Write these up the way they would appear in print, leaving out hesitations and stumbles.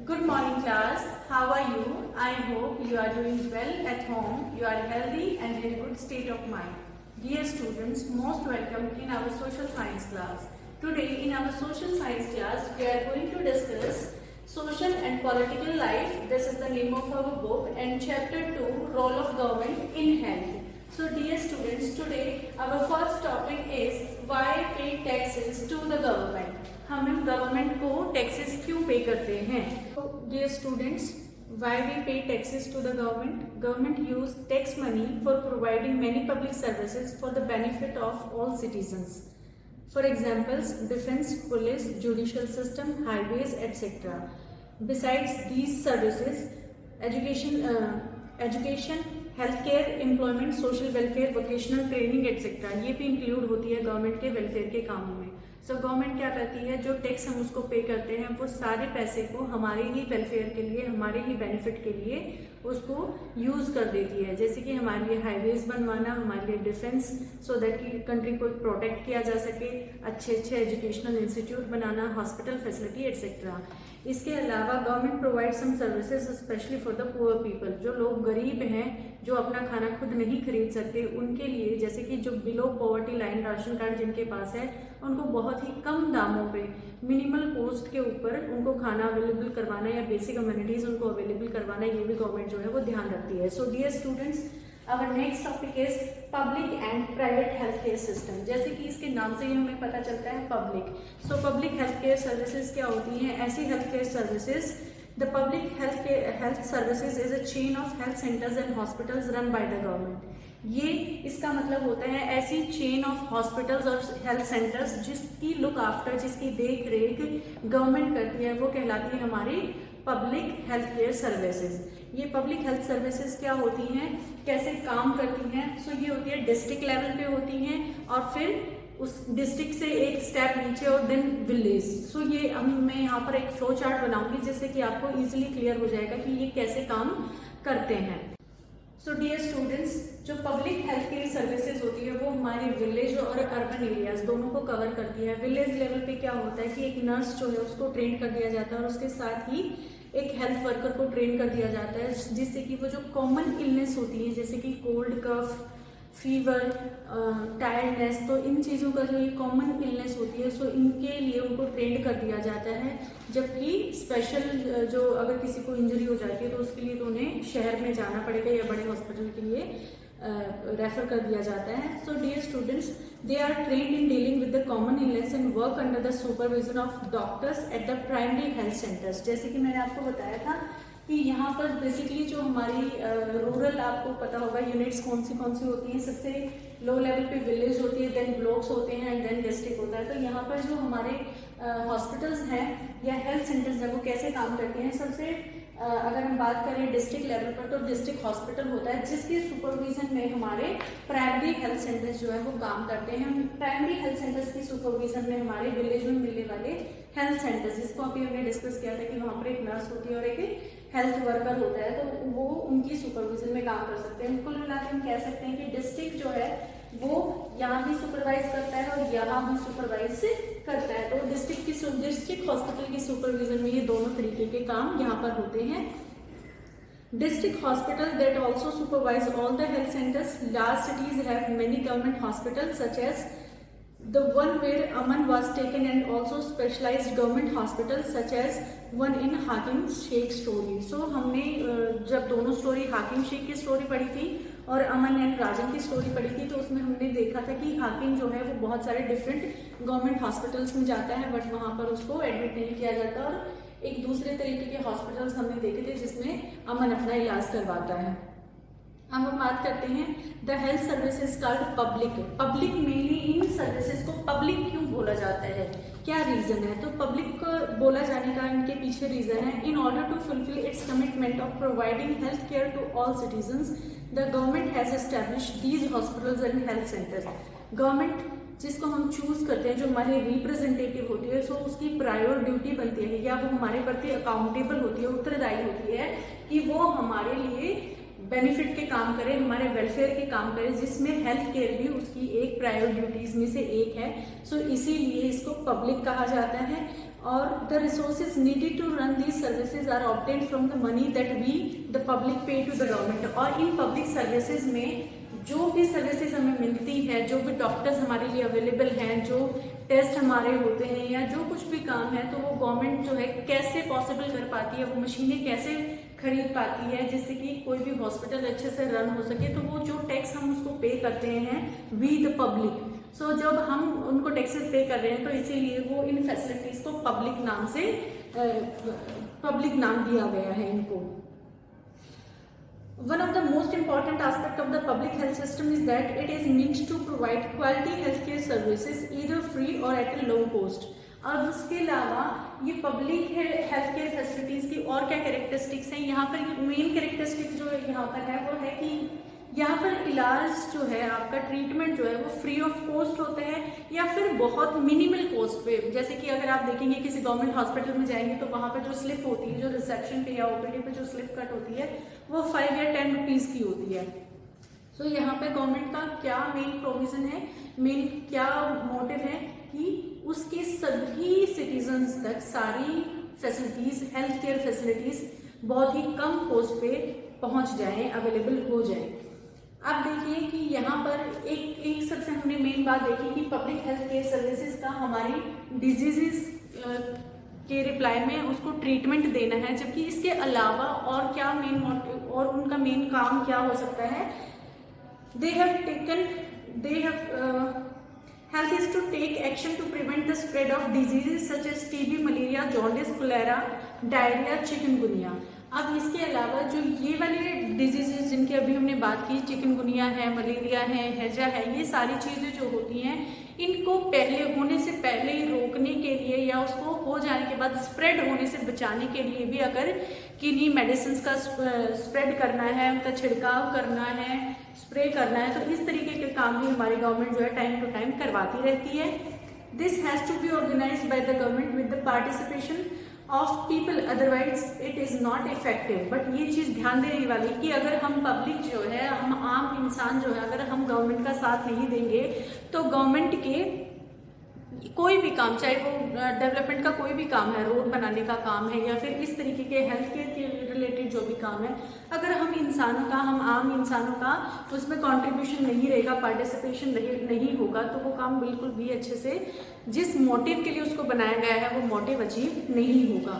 Good morning class. How are you? I hope you are doing well at home. You are healthy and in a good state of mind. Dear students, most welcome in our social science class. Today in our social science class, we are going to discuss social and political life. This is the name of our book and chapter 2, role of government in health. So dear students, today our first topic is why pay taxes to the government. हम government को taxes क्यों pay करते हैं? तो dear students, why we pay taxes to the government? Government use tax money for providing many public services for the benefit of all citizens. For examples, defence, police, judicial system, highways etcetera. Besides these services, education, health care, employment, social welfare, vocational training etcetera, ये भी include होती है government के welfare के कामों में. So government क्या करती है, जो टैक्स हम उसको पे करते हैं वो सारे पैसे को हमारे ही वेलफेयर के लिए, हमारे ही बेनिफिट के लिए उसको यूज कर देती है. जैसे कि हमारे लिए हाईवेज बनवाना, हमारे लिए डिफेंस, सो दैट कि कंट्री को प्रोटेक्ट किया जा सके, अच्छे अच्छे एजुकेशनल इंस्टीट्यूट बनाना, हॉस्पिटल फैसिलिटी एटसेट्रा. इसके अलावा government provide some services specially for the poor people. जो लोग गरीब हैं, जो अपना खाना खुद नहीं खरीद सकते, उनके लिए, जैसे कि जो below poverty line ration card जिनके पास है, उनको बहुत ही कम दामों पे, मिनिमल कॉस्ट के ऊपर उनको खाना अवेलेबल करवाना या बेसिक अम्यूनिटीज उनको अवेलेबल करवाना, ये भी गवर्नमेंट जो है वो ध्यान रखती है. So dear students, our next topic is public and private health care system. जैसे कि इसके नाम से ही हमें पता चलता है public. So public health care services क्या होती हैं? ऐसी health care services, the public health services is a chain of health centres and hospitals run by the government. ये इसका मतलब होता है ऐसी चेन ऑफ हॉस्पिटल्स और हेल्थ सेंटर्स जिसकी लुक आफ्टर, जिसकी देख रेख गवर्नमेंट करती है, वो कहलाती है हमारी पब्लिक हेल्थ केयर सर्विसेज. ये पब्लिक हेल्थ सर्विसेज क्या होती हैं, कैसे काम करती हैं? सो ये होती है डिस्ट्रिक्ट लेवल पे होती हैं और फिर उस डिस्ट्रिक्ट से एक स्टेप नीचे और देन विलेज. सो ये मैं यहाँ पर एक फ्लो चार्ट बनाऊंगी जिससे कि आपको इजीली क्लियर हो जाएगा कि ये कैसे काम करते हैं. सो डियर स्टूडेंट्स, जो पब्लिक हेल्थ केयर सर्विसेज होती है वो हमारे विलेज और अर्बन एरियाज दोनों को कवर करती है. विलेज लेवल पे क्या होता है कि एक नर्स जो है उसको ट्रेन कर दिया जाता है और उसके साथ ही एक हेल्थ वर्कर को ट्रेन कर दिया जाता है, जिससे कि वो जो कॉमन इलनेस होती है जैसे कि कोल्ड, कफ, फीवर, टायर्डनेस, तो इन चीज़ों का जो ये कॉमन इलनेस होती है, सो इनके लिए उनको ट्रेंड कर दिया जाता है. जबकि स्पेशल जो अगर किसी को इंजरी हो जाती है तो उसके लिए तो उन्हें शहर में जाना पड़ेगा या बड़े हॉस्पिटल के लिए रेफर कर दिया जाता है. So dear students, they are trained in dealing with the common illness and work under the supervision of doctors at the primary health centres. जैसे कि मैंने आपको बताया था कि यहाँ पर बेसिकली जो हमारी रूरल, आपको पता होगा यूनिट्स कौन सी होती हैं. सबसे लो लेवल पे विलेज होती है, देन ब्लॉक्स होते हैं एंड देन डिस्ट्रिक्ट होता है. तो यहाँ पर जो हमारे हॉस्पिटल्स हैं या हेल्थ सेंटर्स हैं वो कैसे काम करते हैं? सबसे अगर हम बात करें डिस्ट्रिक्ट लेवल पर, तो डिस्ट्रिक्ट हॉस्पिटल होता है जिसके सुपरविजन में हमारे प्राइमरी हेल्थ सेंटर्स जो है वो काम करते हैं. प्राइमरी हेल्थ सेंटर्स की सुपरविजन में हमारे विलेज में मिलने वाले हेल्थ सेंटर्स, जिसको अभी हमने डिस्कस किया था कि वहाँ पर एक नर्स होती है और एक हेल्थ वर्कर होता है, तो वो उनकी सुपरविजन में काम कर सकते हैं. कुल मिलाकर हम कह सकते हैं कि डिस्ट्रिक्ट जो है वो यहाँ भी सुपरवाइज करता है और यहाँ भी सुपरवाइज करता है. तो डिस्ट्रिक्ट हॉस्पिटल की सुपरविजन में ये दोनों तरीके के काम यहाँ पर होते हैं. District hospital that also supervise all the health centers. Large cities have many government hospitals such as the one where Aman was taken and also specialized government hospitals such as one in हाकिम Sheikh story. सो हमने जब दोनों story, हाकिम शेख की story पढ़ी थी और अमन and राजन की स्टोरी पढ़ी थी, तो उसमें हमने देखा था कि हाकिम जो है वो बहुत सारे डिफरेंट गवर्नमेंट हॉस्पिटल्स में जाता है बट वहाँ पर उसको एडमिट नहीं किया जाता. और एक दूसरे तरीके के हॉस्पिटल्स हमने देखे थे जिसमें अमन अपना इलाज करवाता है. अब हम बात करते हैं the health services called public. Public mainly in services को पब्लिक क्यों बोला जाता है, क्या रीजन है? तो पब्लिक को बोला जाने का इनके पीछे रीजन है, in order to fulfil its commitment of providing health care to all citizens the government has established these hospitals and health centres. Government जिसको हम चूज करते हैं, जो हमारे रिप्रेजेंटेटिव होती है, सो उसकी प्रायोर ड्यूटी बनती है या वो हमारे प्रति अकाउंटेबल होती है, उत्तरदायी होती है कि वो हमारे लिए बेनिफिट के काम करे, हमारे वेलफेयर के काम करे, जिसमें हेल्थ केयर भी उसकी एक प्रायोर ड्यूटीज में से एक है. सो इसीलिए इसको पब्लिक कहा जाता है. और the resources needed to run these services are obtained from the money that we the public pay to the government. और इन पब्लिक सर्विसेज में जो भी सर्विसेज हमें मिलती है, जो भी डॉक्टर्स हमारे लिए अवेलेबल हैं, जो टेस्ट हमारे होते हैं या जो कुछ भी काम है, तो वो गवर्नमेंट जो है कैसे पॉसिबल कर पाती है, वो मशीनें कैसे खरीद पाती है जिससे कि कोई भी हॉस्पिटल अच्छे से रन हो सके। तो वो जो टैक्स हम उसको पे करते हैं वी द पब्लिक। सो जब हम उनको टैक्सेस पे कर रहे हैं तो इसीलिए वो इन फैसिलिटीज को पब्लिक नाम से पब्लिक नाम दिया गया है इनको। One of the most important aspect of the public health system is that it is meant to provide quality healthcare services either free or at a low cost। और उसके अलावा ये पब्लिक हेल्थ केयर फैसिलिटीज की और क्या characteristics हैं, यहाँ पर मेन कैरेक्टरिस्टिक जो यहाँ पर है वो है कि यहाँ पर इलाज जो है, आपका ट्रीटमेंट जो है वो फ्री ऑफ कॉस्ट होता है या फिर बहुत मिनिमल कॉस्ट पे। जैसे कि अगर आप देखेंगे किसी गवर्नमेंट हॉस्पिटल में जाएंगे तो वहाँ पर जो स्लिप होती है, जो रिसेप्शन पे या ओपीडी पे जो स्लिप कट होती है वो 5 या 10 रुपीज़ की होती है। तो यहाँ पे गवर्नमेंट का क्या मेन प्रोविजन है, मेन क्या मोटिव है कि उसके सभी सिटीजन्स तक सारी फैसिलिटीज, हेल्थ केयर फैसिलिटीज बहुत ही कम कॉस्ट पे पहुँच जाए, अवेलेबल हो जाए। अब देखिए कि यहाँ पर एक सबसे हमने मेन बात देखी कि पब्लिक हेल्थ केयर सर्विसेज का हमारी डिजीजेस के रिप्लाई में उसको ट्रीटमेंट देना है, जबकि इसके अलावा और क्या मेन मोटिव और उनका मेन काम क्या हो सकता है। Health is to take action to prevent the spread of diseases such as TB, malaria, jaundice, cholera, diarrhea, chikungunya। अब इसके अलावा जो ये वाले डिजीजेज जिनकी अभी हमने बात की, चिकनगुनिया है, मलेरिया है, हैजा है, ये सारी चीज़ें जो होती हैं इनको पहले होने से पहले ही रोकने के लिए या उसको हो जाने के बाद स्प्रेड होने से बचाने के लिए भी अगर किन्हीं मेडिसिन का स्प्रेड करना है, उनका छिड़काव करना है, स्प्रे करना है, तो इस तरीके के काम भी हमारी गवर्नमेंट जो है टाइम टू टाइम करवाती रहती है। This has to be organised by the government with the participation of people, otherwise it is not effective. But ये चीज़ ध्यान देने वाली कि अगर हम पब्लिक जो है, हम आम इंसान जो है, अगर हम गवर्नमेंट का साथ नहीं देंगे तो गवर्नमेंट के कोई भी काम, चाहे वो डेवलपमेंट का कोई भी काम है, रोड बनाने का काम है या फिर इस तरीके के हेल्थ केयर के रिलेटेड जो भी काम है, अगर हम इंसानों का, हम आम इंसानों का उसमें कंट्रीब्यूशन नहीं रहेगा, पार्टिसिपेशन नहीं होगा, तो वो काम बिल्कुल भी अच्छे से जिस मोटिव के लिए उसको बनाया गया है वो मोटिव अचीव नहीं होगा।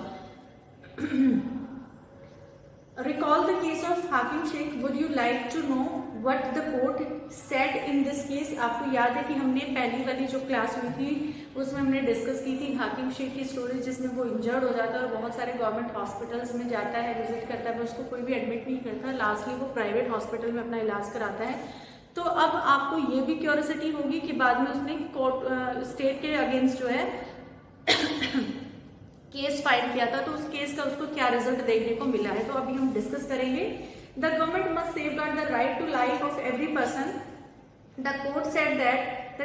Recall the case of Hakim Sheikh. Would you like to know what the court said in this case? आपको याद है कि हमने पहली वाली जो क्लास हुई थी उसमें हमने डिस्कस की थी हाकिम शेख की स्टोरी, जिसमें वो इंजर्ड हो जाता है और बहुत सारे गवर्नमेंट हॉस्पिटल्स में जाता है, विजिट करता है, उसको कोई भी एडमिट नहीं करता, लास्टली वो प्राइवेट हॉस्पिटल में अपना इलाज कराता है। तो अब आपको ये भी क्यूरियोसिटी होगी कि बाद में उसने कोर्ट स्टेट के अगेंस्ट जो है केस फाइल किया था, तो उस केस का उसको क्या रिजल्ट देखने को मिला है, तो अभी हम डिस्कस करेंगे। The government must safeguard the right to life of every person. The court said that the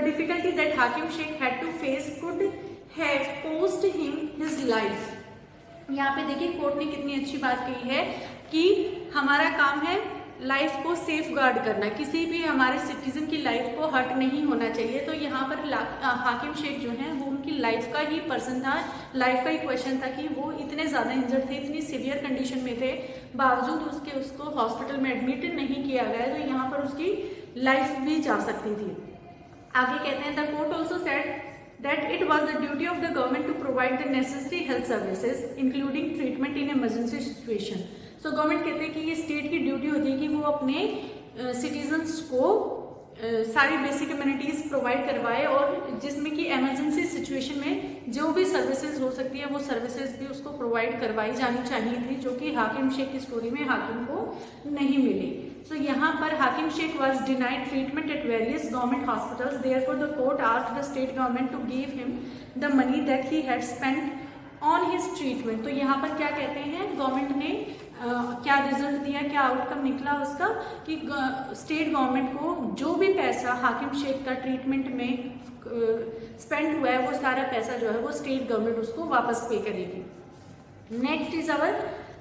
difficulty that Hakim Sheikh had to face could have cost him his life. यहाँ पे देखिए कोर्ट ने कितनी अच्छी बात कही है कि हमारा काम है लाइफ को सेफ गार्ड करना, किसी भी हमारे सिटीजन की लाइफ को हर्ट नहीं होना चाहिए। तो यहाँ पर हाकिम शेख जो है वो उनकी लाइफ का ही पर्सन था, लाइफ का ही क्वेश्चन था कि वो इतने ज़्यादा इंजर्ड थे, इतनी सीवियर कंडीशन में थे, बावजूद उसके उसको हॉस्पिटल में एडमिट नहीं किया गया, तो यहाँ पर उसकी लाइफ भी जा सकती थी। आगे कहते हैं the court also said that it was the duty of the government to provide the necessary health services including treatment in emergency situation। So government कहते हैं कि ये स्टेट की ड्यूटी होती है कि वो अपने सिटीजन्स को सारी बेसिक कम्युनिटीज प्रोवाइड करवाए और जिसमें कि इमरजेंसी सिचुएशन में जो भी सर्विसेज हो सकती है वो सर्विसेज भी उसको प्रोवाइड करवाई जानी चाहिए थी, जो कि हाकिम शेख की स्टोरी में हाकिम को नहीं मिली। So यहाँ पर हाकिम Sheikh was denied treatment at various government hospitals. Therefore, the court asked the state government to give him the money that he had spent on his treatment। तो यहाँ पर क्या कहते हैं, गवर्नमेंट ने क्या रिजल्ट दिया, क्या आउटकम निकला उसका कि स्टेट गवर्नमेंट को जो भी पैसा हाकिम शेख का ट्रीटमेंट में स्पेंड हुआ है वो सारा पैसा जो है वो स्टेट गवर्नमेंट उसको वापस पे करेगी। Next is our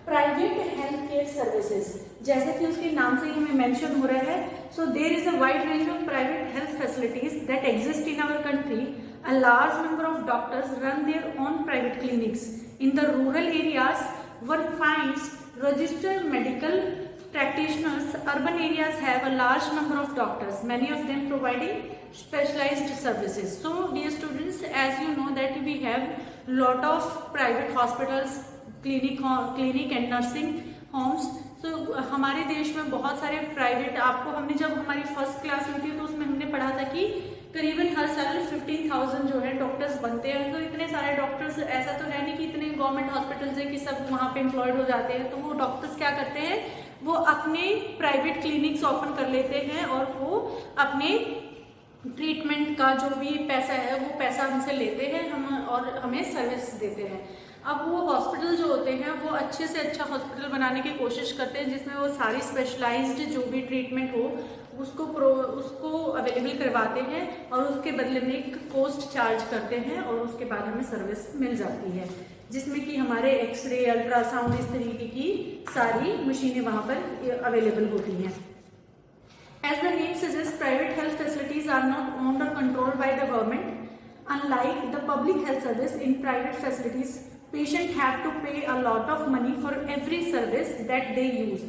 private health care services. जैसे कि उसके नाम से ही हमें मेंशन हो रहा है, so there is a wide range of private health facilities that exist in our country A large number of doctors run their own private clinics. In the rural areas, one finds registered medical practitioners. Urban areas have a large number of doctors, many of them providing specialized services. So, dear students, as you know that we have lot of private hospitals, clinic and nursing homes. तो हमारे देश में बहुत सारे private, आपको हमने जब हमारी फर्स्ट क्लास ली थी तो उसमें हमने पढ़ा था कि करीबन हर साल 15,000 जो है डॉक्टर्स बनते हैं। तो इतने सारे डॉक्टर्स, ऐसा तो है नहीं कि इतने गवर्नमेंट हॉस्पिटल्स है कि सब वहाँ पे एम्प्लॉयड हो जाते हैं। तो वो डॉक्टर्स क्या करते हैं, वो अपने प्राइवेट क्लिनिक्स ओपन कर लेते हैं और वो अपने ट्रीटमेंट का जो भी पैसा है वो पैसा हमसे लेते हैं, हम और हमें सर्विस देते हैं। अब वो हॉस्पिटल जो होते हैं वो अच्छे से अच्छा हॉस्पिटल बनाने की कोशिश करते हैं जिसमें वो सारी स्पेशलाइज्ड जो भी ट्रीटमेंट हो उसको अवेलेबल करवाते हैं और उसके बदले में एक कॉस्ट चार्ज करते हैं और उसके बाद हमें सर्विस मिल जाती है, जिसमें कि हमारे एक्सरे, अल्ट्रासाउंड, इस तरीके की सारी मशीनें वहाँ पर अवेलेबल होती हैं। As the name suggests, private health facilities are not owned or controlled by the government. Unlike the public health service, in private facilities, patients have to pay a lot of money for every service that they use.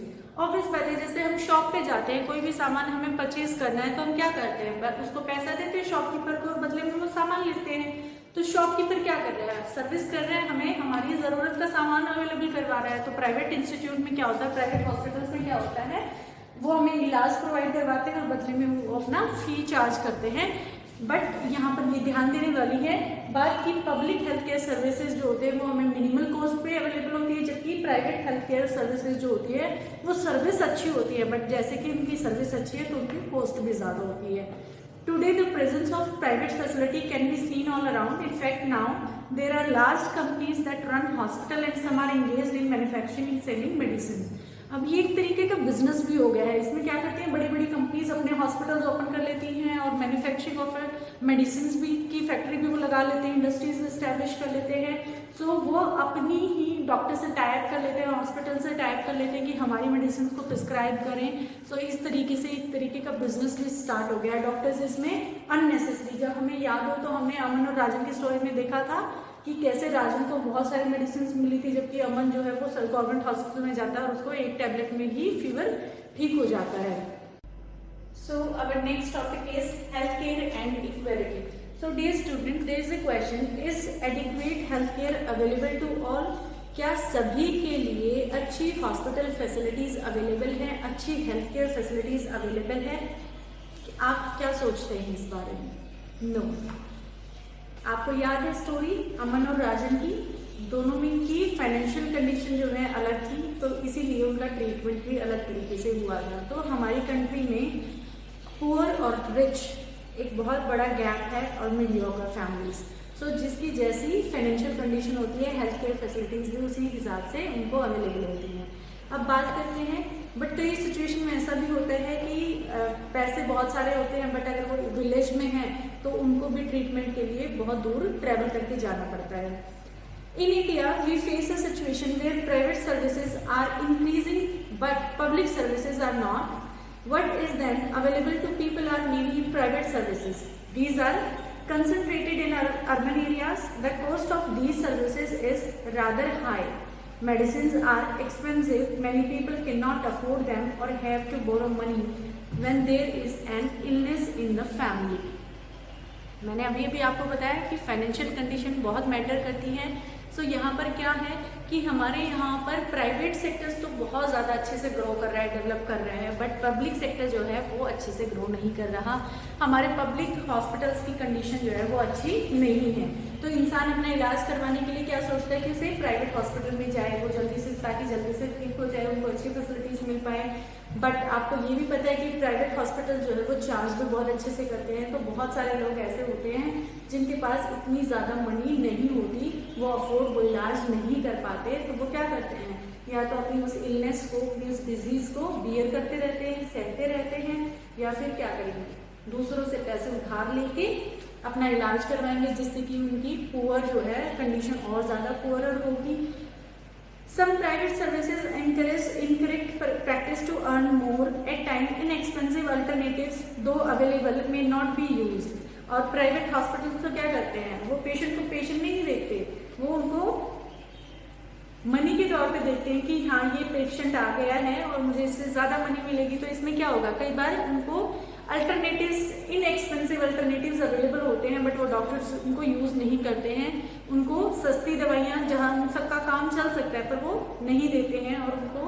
Office वाले, जैसे हम shop पे जाते हैं, कोई भी सामान हमें परचेज करना है तो हम क्या करते हैं, उसको पैसा देते हैं शॉपकीपर को और बदले में वो सामान लेते हैं। तो शॉपकीपर क्या कर रहा है, सर्विस कर रहा है, हमें हमारी जरूरत का सामान अवेलेबल करवा रहा है। तो प्राइवेट इंस्टीट्यूट में क्या होता है, प्राइवेट हॉस्पिटल्स में क्या होता है, वो हमें इलाज प्रोवाइड करवाते हैं और बदले में वो अपना फी चार्ज करते हैं। बट यहाँ पर ये ध्यान देने वाली है बात कि पब्लिक हेल्थ केयर सर्विसेज जो होते हैं वो हमें मिनिमल कॉस्ट पे अवेलेबल होती है, जबकि प्राइवेट हेल्थ केयर सर्विसेज जो होती है वो सर्विस अच्छी होती है, बट जैसे कि उनकी सर्विस अच्छी है तो उनकी कॉस्ट भी ज़्यादा होती है। Today, the presence of private facility can be seen all around. In fact, now there are large companies that run hospital and some are engaged in manufacturing and selling medicine. अब ये एक तरीके का business भी हो गया है। इसमें क्या करती हैं, बड़ी बड़ी कंपनीज अपने हॉस्पिटल्स ओपन कर लेती हैं और मैन्युफैक्चरिंग ऑफ मेडिसिन भी की फैक्ट्री भी वो लगा लेते हैं, इंडस्ट्रीज इस्टेब्लिश कर लेते हैं। सो वो अपनी ही डॉक्टर से टाइप कर लेते हैं, हॉस्पिटल से टाइप कर लेते हैं कि हमारी मेडिसिन को प्रिस्क्राइब करें। सो इस तरीके से एक तरीके का बिजनेस भी स्टार्ट हो गया है। डॉक्टर्स इसमें अननेसेसरी, जब हमें याद हो तो हमने अमन और राजन की स्टोरी में देखा था कि कैसे राजन को बहुत सारी मेडिसिन मिली थी, जबकि अमन जो है वो गवर्नमेंट हॉस्पिटल में जाता है और उसको एक टैबलेट में ही फीवर ठीक हो जाता है। So our next topic is health care and equality. So dear student, there is a question: is adequate healthcare available to all? क्या सभी के लिए अच्छी हॉस्पिटल फैसिलिटीज अवेलेबल है, अच्छी हेल्थ केयर फैसिलिटीज अवेलेबल है? आप क्या सोचते हैं इस बारे में? नो। आपको याद है स्टोरी अमन और राजन की, दोनों में की फाइनेंशियल कंडीशन जो है अलग थी, तो इसीलिए उनका ट्रीटमेंट भी अलग तरीके से हुआ था। तो हमारी कंट्री में पुअर और रिच एक बहुत बड़ा गैप है और मीडियोकर फैमिलीज। सो जिसकी जैसी फाइनेंशियल कंडीशन होती है, हेल्थ केयर फैसिलिटीज भी उसी हिसाब से उनको अवेलेबल होती हैं। अब बात करते हैं, बट कई सिचुएशन में ऐसा भी होता है कि पैसे बहुत सारे होते हैं, बट अगर वो विलेज में है तो उनको भी ट्रीटमेंट के लिए बहुत दूर ट्रेवल करके जाना पड़ता है। In India we face a situation where private services are increasing but public services are not. What is then available to people are mainly private services. These are concentrated in urban areas. The cost of these services is rather high. Medicines are expensive. Many people cannot afford them or have to borrow money when there is an illness in the family. मैंने अभी आपको बताया कि financial condition बहुत matter करती है। सो यहाँ पर क्या है कि हमारे यहाँ पर प्राइवेट सेक्टर्स तो बहुत ज़्यादा अच्छे से ग्रो कर रहा है, डेवलप कर रहा है, बट पब्लिक सेक्टर जो है वो अच्छे से ग्रो नहीं कर रहा। हमारे पब्लिक हॉस्पिटल्स की कंडीशन जो है वो अच्छी नहीं है। तो इंसान अपना इलाज करवाने के लिए क्या सोचता है कि उसे प्राइवेट हॉस्पिटल में जाए, वो जल्दी से, ताकि जल्दी से ठीक हो जाए, उनको अच्छी फैसिलिटीज़ मिल पाए। बट आपको ये भी पता है कि प्राइवेट हॉस्पिटल जो है वो चार्ज भी बहुत अच्छे से करते हैं। तो बहुत सारे लोग ऐसे होते हैं जिनके पास इतनी ज़्यादा मनी नहीं होती, वो अफोर्ड वो इलाज नहीं कर पाते, तो वो क्या करते हैं, या तो अपनी उस इलनेस को, अपनी उस डिजीज़ को बियर करते रहते हैं, सहते रहते हैं, या फिर क्या करेंगे, दूसरों से पैसे उधार लेके अपना इलाज करवाएंगे, जिससे कि उनकी पुअर जो है कंडीशन और ज़्यादा पुअर होगी। Some private services encourage incorrect practice to earn more. At times, inexpensive alternatives, though available, may not be used. और प्राइवेट हॉस्पिटल तो क्या करते हैं, वो पेशेंट को पेशेंट नहीं देखते, वो उनको मनी के तौर पे देखते हैं कि हाँ ये पेशेंट आ गया है और मुझे इससे ज़्यादा मनी मिलेगी। तो इसमें क्या होगा, कई बार उनको अल्टरनेटिव्स, इनएक्सपेंसिव अल्टरनेटिव्स अवेलेबल होते हैं, बट वो डॉक्टर्स उनको यूज़ नहीं करते हैं। उनको सस्ती दवाइयाँ जहाँ उन सबका काम चल सकता है पर वो नहीं देते हैं और उनको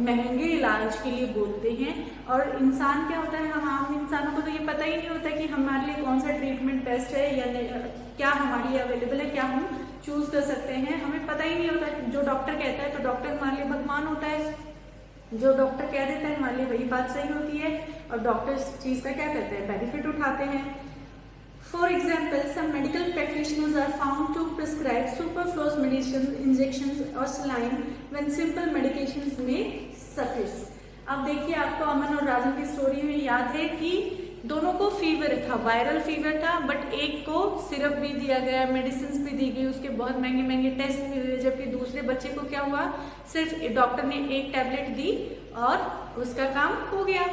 महंगे इलाज के लिए बोलते हैं। और इंसान क्या होता है, हम आम इंसानों को तो ये पता ही नहीं होता कि हमारे लिए कौन सा ट्रीटमेंट बेस्ट है या क्या हमारे अवेलेबल है, क्या हम चूज कर सकते हैं, हमें पता ही नहीं होता। जो डॉक्टर कहता है तो डॉक्टर हमारे लिए भगवान होता है, जो डॉक्टर कह देता है हमारे लिए वही बात सही होती है, और डॉक्टर इस चीज का क्या करते हैं, बेनिफिट उठाते हैं। For example, some medical practitioners are found to prescribe superfluous medicine, injections और saline when simple medications may suffice. अब देखिए, आपको अमन और राजन की स्टोरी में याद है कि दोनों को फीवर था, वायरल फीवर था, बट एक को सिरप भी दिया गया, मेडिसिन भी दी गई, उसके बहुत महंगे महंगे टेस्ट भी हुए, जबकि दूसरे बच्चे को क्या हुआ, सिर्फ डॉक्टर ने एक टैबलेट दी और उसका काम हो गया।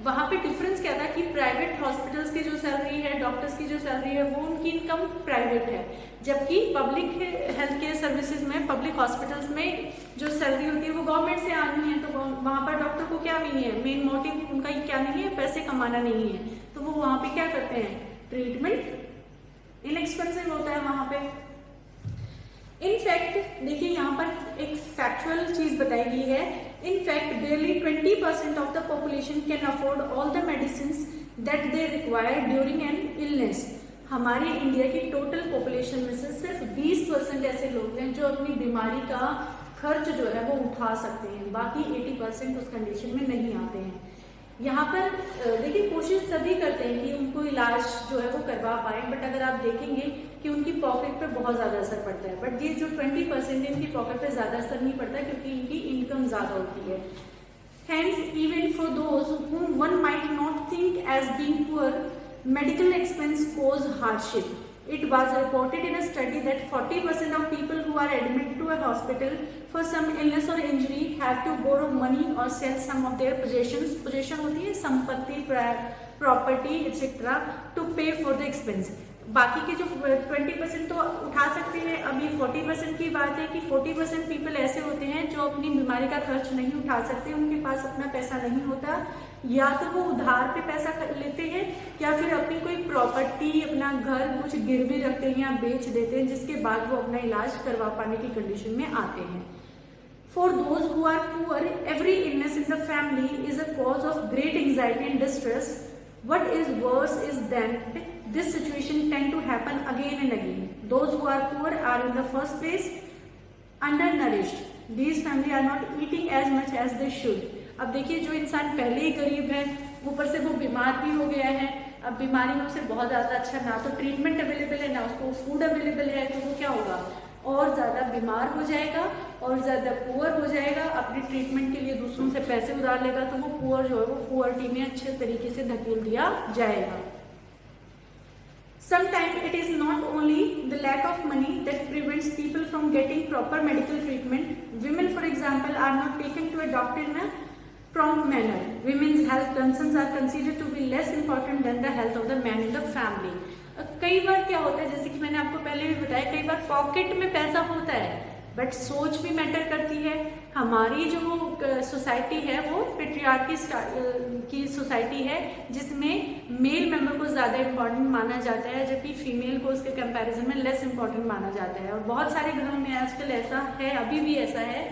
वहां पे डिफरेंस क्या था कि प्राइवेट हॉस्पिटल्स की जो सैलरी है, डॉक्टर्स की जो सैलरी है, वो उनकी इनकम प्राइवेट है, जबकि पब्लिक हेल्थ केयर सर्विसेज में, पब्लिक हॉस्पिटल्स में जो सैलरी होती है वो गवर्नमेंट से आनी है। तो वहां पर डॉक्टर को क्या नहीं है, मेन मोटिव उनका क्या नहीं है, पैसे कमाना नहीं है, तो वो वहां पे क्या करते हैं, ट्रीटमेंट इनएक्सपेंसिव होता है वहां पे। इनफैक्ट देखिए, यहाँ पर एक फैक्चुअल चीज बताई गई है, in fact barely 20% of the population can afford all the medicines that they require during an illness। हमारी इंडिया की टोटल पॉपुलेशन में से सिर्फ 20% ऐसे लोग हैं जो अपनी बीमारी का खर्च जो है वो उठा सकते हैं, बाकी 80% उस कंडीशन में नहीं आते हैं। यहाँ पर देखिए, कोशिश सभी करते हैं कि उनको इलाज जो है वो करवा पाए, बट अगर आप देखेंगे कि उनकी पॉकेट पे बहुत ज्यादा असर पड़ता है, बट ये जो 20% है इनकी पॉकेट पे ज्यादा असर नहीं पड़ता क्योंकि इनकी इनकम ज्यादा होती है। Hence, even for those whom one might not think as being poor, medical expense cause hardship. It was reported in a study that 40% of people who are admitted to a hospital for some illness or injury have to borrow money or sell some of their possessions. Possession होती है संपत्ति, property etc. to pay for the expense. बाकी के जो 20% तो उठा सकते हैं। अब ये 40% की बात है कि 40% पीपल ऐसे होते हैं जो अपनी बीमारी का खर्च नहीं उठा सकते, उनके पास अपना पैसा नहीं होता, या तो वो उधार पे पैसा लेते हैं या फिर अपनी कोई प्रॉपर्टी, अपना घर कुछ गिरवी रखते हैं या बेच देते हैं, जिसके बाद वो अपना इलाज करवा पाने की कंडीशन में आते हैं। For those who are poor, every illness in the family is a cause of great anxiety and distress. What is worse is that this situation tend to happen again and again. Those who are poor are in the first place undernourished. These family are not eating as much as they should. अब देखिए, जो इंसान पहले ही गरीब है, ऊपर से वो बीमार भी हो गया है, अब बीमारी में उसे बहुत ज्यादा अच्छा ना तो ट्रीटमेंट अवेलेबल है ना उसको फूड अवेलेबल है, तो वो क्या होगा, और ज्यादा बीमार हो जाएगा और ज्यादा पुअर हो जाएगा, अपने ट्रीटमेंट के लिए दूसरों से पैसे उधार लेगा, तो वो पुअर जो है वो पुअर्टी में अच्छे तरीके से धकेल दिया जाएगा। Sometimes it is not only the lack of money that prevents people from getting proper medical treatment. Women, for example, are not taken to a doctor in a prompt manner. Women's health concerns are considered to be less important than the health of the man in the family. कई बार क्या होता है, जैसे कि मैंने आपको पहले भी बताया, कई बार पॉकेट में पैसा होता है बट सोच भी मैटर करती है। हमारी जो सोसाइटी है वो पेट्रियार्की की सोसाइटी है, जिसमें मेल मेंबर को ज्यादा इम्पोर्टेंट माना जाता है, जबकि फीमेल को उसके कंपैरिजन में लेस इम्पोर्टेंट माना जाता है। और बहुत सारे घरों में आजकल ऐसा है, अभी भी ऐसा है।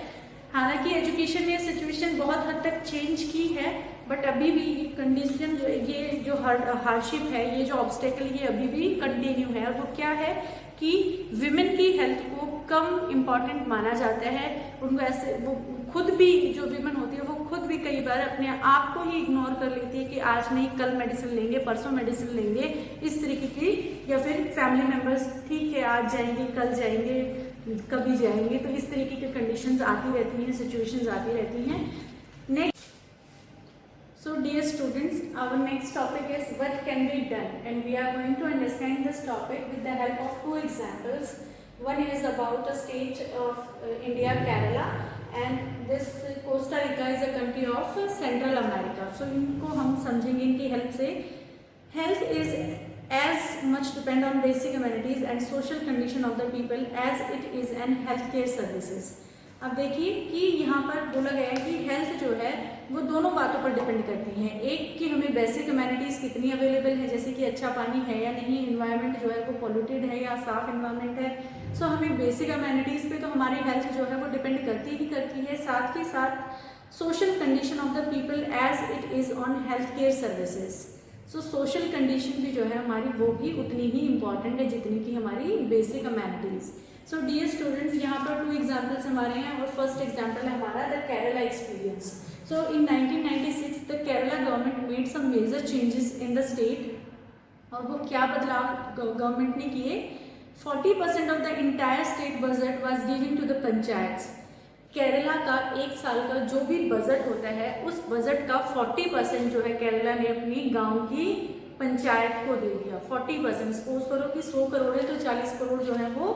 हालांकि एजुकेशन ने सिचुएशन बहुत हद तक चेंज की है, बट अभी भी कंडीशन, ये जो हार्डशिप है, ये जो ऑब्स्टेकल, ये अभी भी कंटिन्यू है। और वो क्या है कि विमेन की हेल्थ को कम इम्पॉर्टेंट माना जाता है। उनको ऐसे, वो खुद भी, जो विमेन होती है वो खुद भी कई बार अपने आप को ही इग्नोर कर लेती है कि आज नहीं कल मेडिसिन लेंगे, परसों मेडिसिन लेंगे, इस तरीके की, या फिर फैमिली मेंबर्स ठीक है आज जाएंगे, कल जाएंगे, कभी जाएंगे, तो इस तरीके की कंडीशंस आती रहती हैं, सिचुएशंस आती रहती हैं। Next, so dear students, our next topic is what can be done, and we are going to understand this topic with the help of two examples. One is about the state of India, Kerala, and this Costa Rica is a country of Central America. So इनको हम समझेंगे इनकी help से। Health is as much depend on basic amenities and social condition of the people as it is an healthcare services। अब देखिए कि यहाँ पर बोला गया है कि हेल्थ जो है वो दोनों बातों पर डिपेंड करती है। एक कि हमें बेसिक अमेनिटीज़ कितनी अवेलेबल है, जैसे कि अच्छा पानी है या नहीं, इन्वायरमेंट जो है वो पॉल्यूटेड है या साफ इन्वायरमेंट है। सो हमें बेसिक अमेनिटीज़ पे तो हमारी हेल्थ जो है वो डिपेंड करती ही करती है। साथ ही साथ social condition of the people as it is on health care services. So social condition भी जो है हमारी वो भी उतनी ही इम्पॉर्टेंट है जितनी कि हमारी basic amenities. So dear students, यहाँ पर 2 एग्जाम्पल्स हमारे हैं और फर्स्ट एग्जाम्पल है हमारा the Kerala experience. So in 1996 the Kerala government made some major changes in the state. और वो क्या बदलाव गवर्नमेंट ने किए? 40% of the entire state budget was given to the panchayats. Kerala का एक साल का जो भी बजट होता है उस बजट का 40% जो है केरला ने अपनी गांव की पंचायत को दे दिया। 40%। सपोज करो कि 100 करोड़ है तो 40 करोड़ जो है वो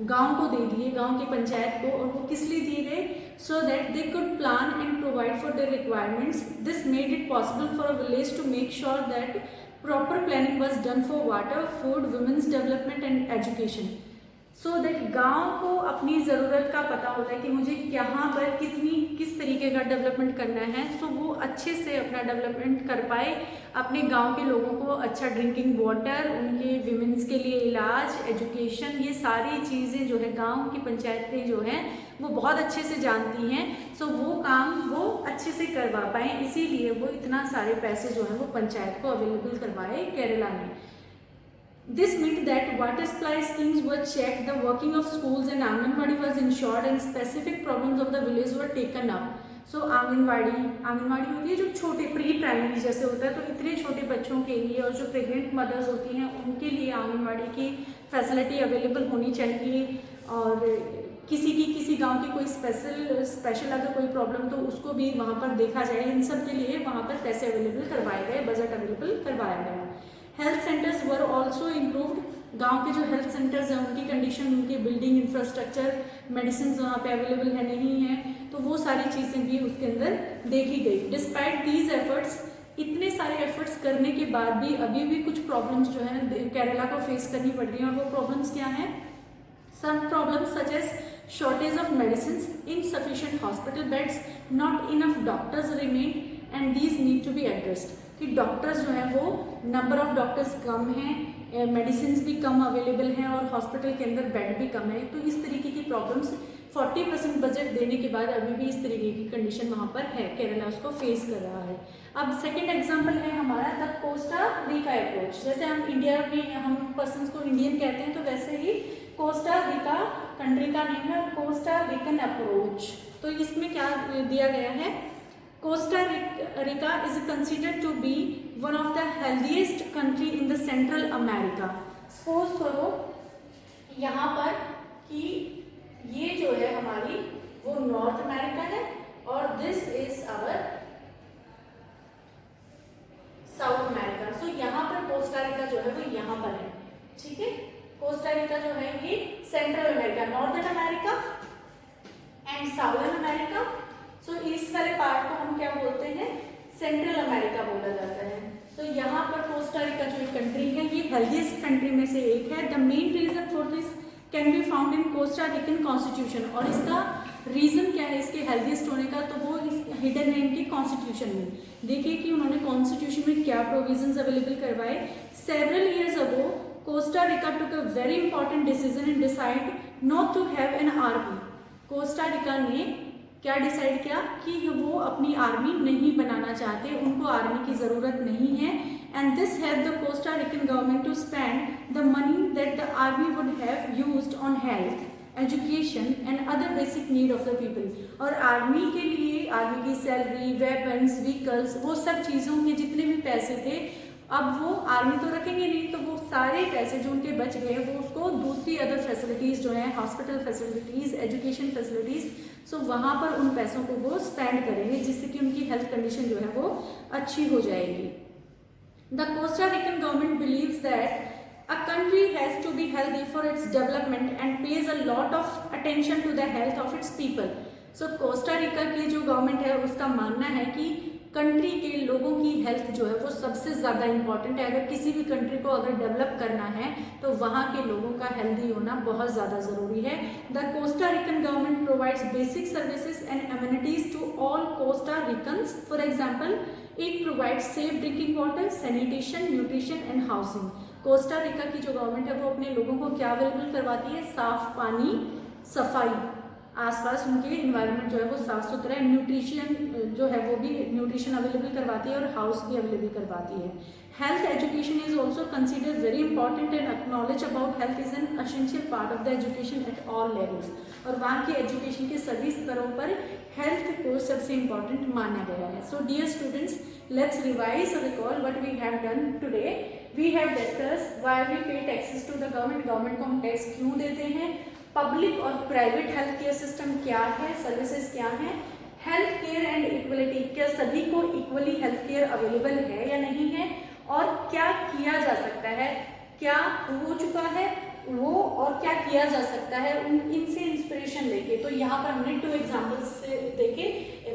गांव को दे दिए, गांव की पंचायत को। और वो किस लिए दिए गए? So that they could plan and provide for their requirements. This made it possible for a village to make sure that proper planning was done for water, food, women's development and education. So that गांव को अपनी ज़रूरत का पता होता है कि मुझे यहाँ पर किस तरीके का डेवलपमेंट करना है। सो वो अच्छे से अपना डेवलपमेंट कर पाए, अपने गांव के लोगों को अच्छा ड्रिंकिंग वाटर, उनके विमेंस के लिए इलाज, एजुकेशन, ये सारी चीज़ें जो है गांव की पंचायतें जो हैं वो बहुत अच्छे से जानती हैं। सो वो काम वो अच्छे से करवा पाएँ, इसीलिए वो इतना सारे पैसे जो हैं वो पंचायत को अवेलेबल करवाए केरला ने। This meant that water supply schemes were checked, the working of schools and Anganwadi was ensured and specific problems of the village were taken up. So anganwadi होती है जो छोटे प्री प्राइमरी जैसे होता है, तो इतने छोटे बच्चों के लिए और जो प्रेग्नेंट मदर्स होती हैं उनके लिए आंगनवाड़ी की फैसिलिटी अवेलेबल होनी चाहिए। और किसी गांव की कोई स्पेशल अगर कोई प्रॉब्लम तो उसको भी वहाँ पर देखा जाए। इन सब के लिए वहाँ पर पैसे अवेलेबल करवाए गए, बजट अवेलेबल करवाया गया। Health centres were also improved. गांव के जो हेल्थ सेंटर्स हैं उनकी कंडीशन, उनकी बिल्डिंग, इंफ्रास्ट्रक्चर, मेडिसिन वहाँ पे अवेलेबल है नहीं है, तो वो सारी चीज़ें भी उसके अंदर देखी गई। डिस्पाइट दीज एफर्ट्स, इतने सारे एफर्ट्स करने के बाद भी अभी भी कुछ प्रॉब्लम्स जो है केरला को फेस करनी पड़ रही हैं। और वो प्रॉब्लम्स क्या हैं? Some problems such as shortage of medicine, insufficient hospital beds, not enough doctors remain and these need to be addressed. कि डॉक्टर्स जो हैं वो नंबर ऑफ डॉक्टर्स कम हैं, मेडिसिन भी कम अवेलेबल हैं और हॉस्पिटल के अंदर बेड भी कम है। तो इस तरीके की प्रॉब्लम्स 40% बजट देने के बाद अभी भी इस तरीके की कंडीशन वहाँ पर है, केरला उसको फेस कर रहा है। अब सेकेंड एग्जाम्पल है हमारा द कोस्टा रिका अप्रोच। जैसे हम इंडिया में हम पर्सनस को इंडियन कहते हैं, तो वैसे ही कोस्टा रिका कंट्री का नेम है, कोस्टा रिकन अप्रोच। तो इसमें क्या दिया गया है? Costa Rica is considered to be one of the healthiest country in the Central America. Suppose करो यहाँ पर कि ये जो है हमारी वो नॉर्थ अमेरिका है और this is our South America. So यहाँ पर कोस्टा रिका जो है वो यहाँ पर है, ठीक है। कोस्टा रिका जो है ये Central America, northern America and southern America. So इस वाले पार्ट को हम क्या बोलते हैं? सेंट्रल अमेरिका बोला जाता है। तो यहाँ पर कोस्टा रिका जो एक कंट्री है ये हेल्दीएस्ट कंट्री में से एक है। The main reason for this can be found in Costa Rican constitution. और इसका रीजन क्या है इसके हेल्दीएस्ट होने का? तो वो हिडन है इनके कॉन्स्टिट्यूशन में। देखिए कि उन्होंने कॉन्स्टिट्यूशन में क्या प्रोविजंस अवेलेबल करवाए। Several years ago Costa Rica took a very important decision and decide not to have an army. Costa Rica ने क्या डिसाइड किया कि वो अपनी आर्मी नहीं बनाना चाहते, उनको आर्मी की ज़रूरत नहीं है। And this help the Costa Rican government to spend the money that the army would have used on health, education and other basic need of the people. और आर्मी के लिए आर्मी की सैलरी, वेपन्स, व्हीकल्स, वो सब चीज़ों के जितने भी पैसे थे अब वो आर्मी तो रखेंगे नहीं, तो वो सारे पैसे जो उनके बच गए वो उसको दूसरी अदर फैसिलिटीज़ जो हैं, हॉस्पिटल फैसिलिटीज़, एजुकेशन फैसिलिटीज़, सो वहाँ पर उन पैसों को वो स्पेंड करेंगे जिससे कि उनकी हेल्थ कंडीशन जो है वो अच्छी हो जाएगी। The Costa Rican government believes that a country has to be healthy for its development and pays a lot of attention to the health of its people. So Costa Rica की जो government है उसका मानना है कि country के लोगों की हेल्थ जो है वो सबसे ज़्यादा इंपॉर्टेंट है। अगर किसी भी कंट्री को अगर डेवलप करना है तो वहाँ के लोगों का हेल्दी होना बहुत ज़्यादा ज़रूरी है। The Costa Rican government provides basic services and amenities to all Costa Ricans. For example, it provides safe drinking water, sanitation, nutrition and housing. Costa Rica की जो गवर्नमेंट है वो अपने लोगों को क्या अवेलेबल करवाती है? साफ पानी, सफाई, आसपास उनके इन्वायरमेंट जो है वो साफ सुथरा है, न्यूट्रिशन जो है वो भी न्यूट्रिशन अवेलेबल करवाती है और हाउस भी अवेलेबल करवाती है। Health education is also considered very important and knowledge about health is an essential part of the education at all levels. और वहाँ की एजुकेशन के सभी स्तरों पर हेल्थ को सबसे इंपॉर्टेंट माना गया है। So dear students, let's revise और recall what we have done today. We have discussed why we pay taxes to the government को हम टैक्स क्यों देते हैं, पब्लिक और प्राइवेट हेल्थ केयर सिस्टम क्या है, सर्विसेज क्या हैं, हेल्थ केयर एंड इक्वलिटी, क्या सभी को इक्वली हेल्थ केयर अवेलेबल है या नहीं है, और क्या किया जा सकता है, क्या हो चुका है वो और क्या किया जा सकता है, इनसे इंस्पिरेशन लेके। तो यहाँ पर हमने 2 एग्जाम्पल्स देखे,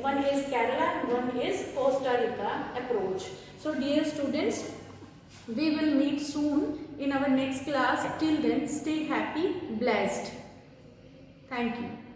one is Kerala and one is Costa Rica approach. So dear students, we will meet soon in our next class. Till then, stay happy, blessed. Thank you.